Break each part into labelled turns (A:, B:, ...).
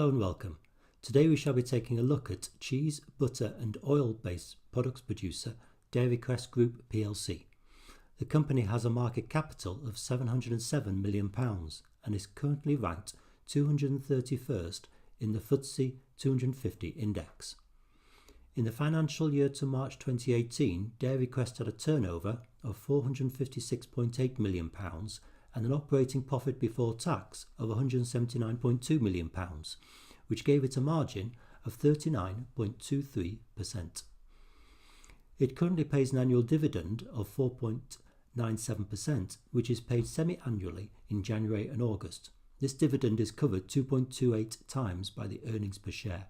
A: Hello and welcome. Today we shall be taking a look at cheese, butter and oil-based products producer Crest Group PLC. The company has a market capital of £707 million and is currently ranked 231st in the FTSE 250 index. In the financial year to March 2018, Crest had a turnover of £456.8 million and an operating profit before tax of £179.2 million, which gave it a margin of 39.23%. It currently pays an annual dividend of 4.97%, which is paid semi-annually in January and August. This dividend is covered 2.28 times by the earnings per share.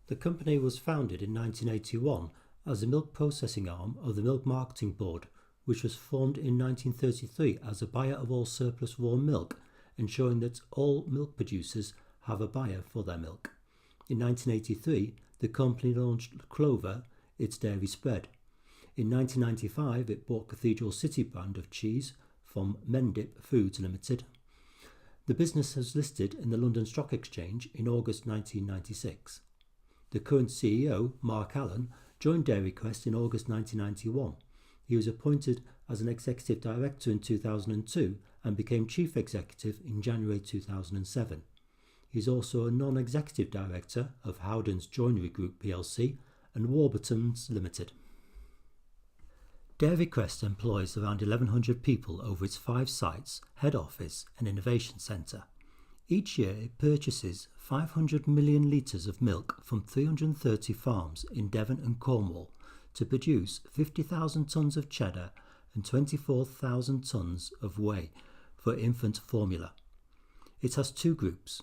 A: The company was founded in 1981 as a milk processing arm of the Milk Marketing Board, which was formed in 1933 as a buyer of all surplus raw milk, ensuring that all milk producers have a buyer for their milk. In 1983, the company launched Clover, its dairy spread. In 1995, it bought Cathedral City brand of cheese from Mendip Foods Limited. The business has listed in the London Stock Exchange in August 1996. The current CEO, Mark Allen, joined Crest in August 1991. He was appointed as an executive director in 2002 and became chief executive in January 2007. He is also a non-executive director of Howden's Joinery Group PLC and Warburton's Limited. Crest employs around 1,100 people over its 5 sites, head office and innovation centre. Each year it purchases 500 million litres of milk from 330 farms in Devon and Cornwall to produce 50,000 tonnes of cheddar and 24,000 tonnes of whey for infant formula. It has 2 groups.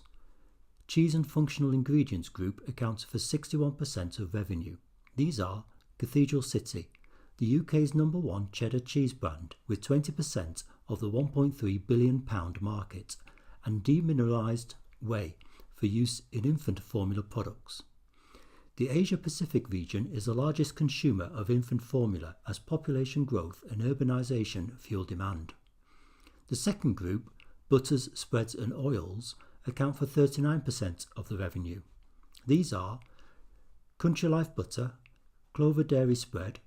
A: Cheese and Functional Ingredients Group accounts for 61% of revenue. These are Cathedral City, the UK's #1 cheddar cheese brand with 20% of the £1.3 billion market, and demineralised whey for use in infant formula products. The Asia-Pacific region is the largest consumer of infant formula as population growth and urbanisation fuel demand. The second group, butters, spreads and oils, account for 39% of the revenue. These are Country Life Butter, Clover Dairy Spread,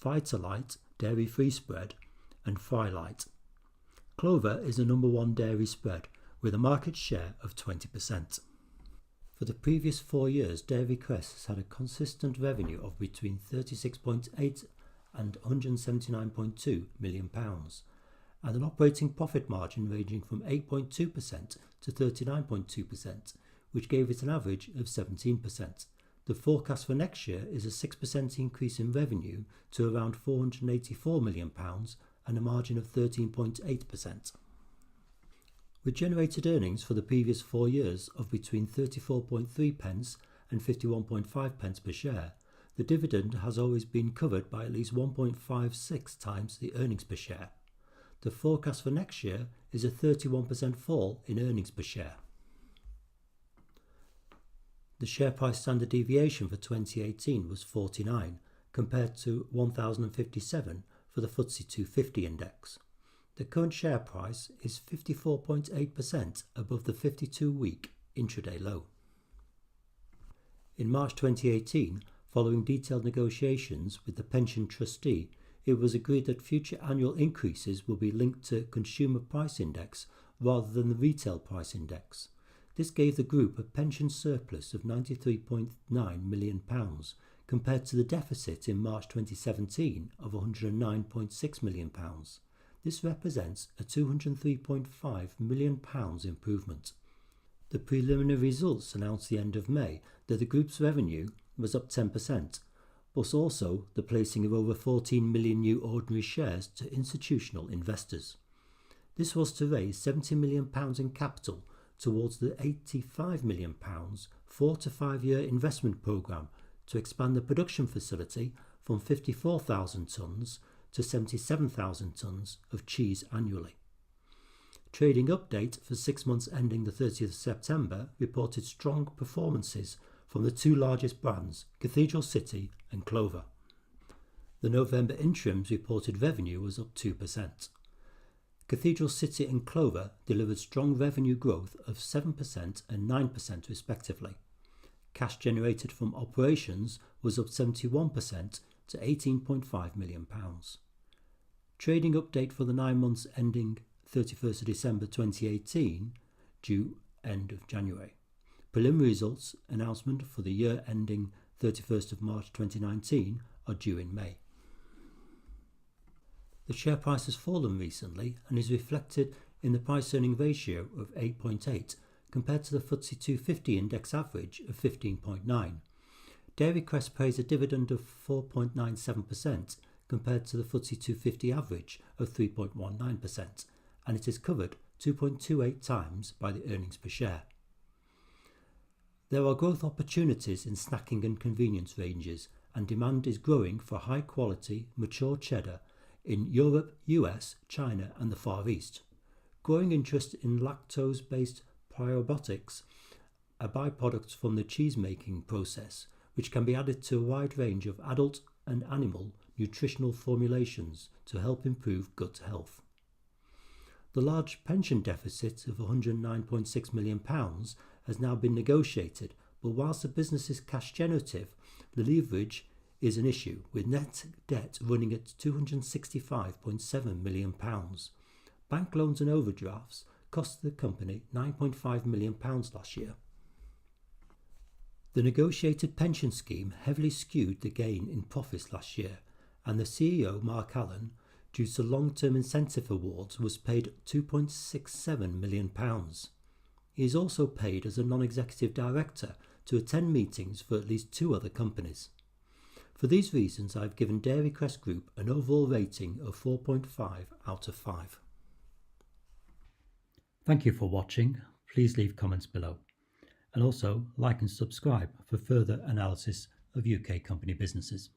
A: Vitalite Dairy-Free Spread and Frylight. Clover is the #1 dairy spread with a market share of 20%. For the previous 4 years, Crest has had a consistent revenue of between £36.8 and £179.2 million, and an operating profit margin ranging from 8.2% to 39.2%, which gave it an average of 17%. The forecast for next year is a 6% increase in revenue to around £484 million and a margin of 13.8%. With generated earnings for the previous 4 years of between 34.3 pence and 51.5 pence per share, the dividend has always been covered by at least 1.56 times the earnings per share. The forecast for next year is a 31% fall in earnings per share. The share price standard deviation for 2018 was 49, compared to 1,057 for the FTSE 250 index. The current share price is 54.8% above the 52-week intraday low. In March 2018, following detailed negotiations with the pension trustee, it was agreed that future annual increases will be linked to consumer price index rather than the retail price index. This gave the group a pension surplus of £93.9 million compared to the deficit in March 2017 of £109.6 million. This represents a £203.5 million improvement. The preliminary results announced the end of May that the group's revenue was up 10%, but also the placing of over 14 million new ordinary shares to institutional investors. This was to raise £70 million in capital towards the £85 million 4 to 5 year investment programme to expand the production facility from 54,000 tonnes to 77,000 tonnes of cheese annually. Trading update for 6 months ending the 30th of September reported strong performances from the 2 largest brands, Cathedral City and Clover. The November interims reported revenue was up 2%. Cathedral City and Clover delivered strong revenue growth of 7% and 9% respectively. Cash generated from operations was up 71% to £18.5 million. Trading update for the 9 months ending 31st of December 2018, due end of January. Preliminary results announcement for the year ending 31st of March 2019 are due in May. The share price has fallen recently and is reflected in the price-earning ratio of 8.8 compared to the FTSE 250 index average of 15.9. Dairy Crest pays a dividend of 4.97% compared to the FTSE 250 average of 3.19%, and it is covered 2.28 times by the earnings per share. There are growth opportunities in snacking and convenience ranges, and demand is growing for high-quality, mature cheddar in Europe, US, China and the Far East. Growing interest in lactose-based probiotics, a byproduct from the cheese-making process, which can be added to a wide range of adult and animal nutritional formulations to help improve gut health. The large pension deficit of £109.6 million has now been negotiated, but whilst the business is cash generative, the leverage is an issue, with net debt running at £265.7 million. Bank loans and overdrafts cost the company £9.5 million last year. The negotiated pension scheme heavily skewed the gain in profits last year, and the CEO, Mark Allen, due to long-term incentive awards, was paid £2.67 million. He is also paid as a non-executive director to attend meetings for at least 2 other companies. For these reasons, I have given Dairy Crest Group an overall rating of 4.5 out of 5. Thank you for watching. Please leave comments below. And also like and subscribe for further analysis of UK company businesses.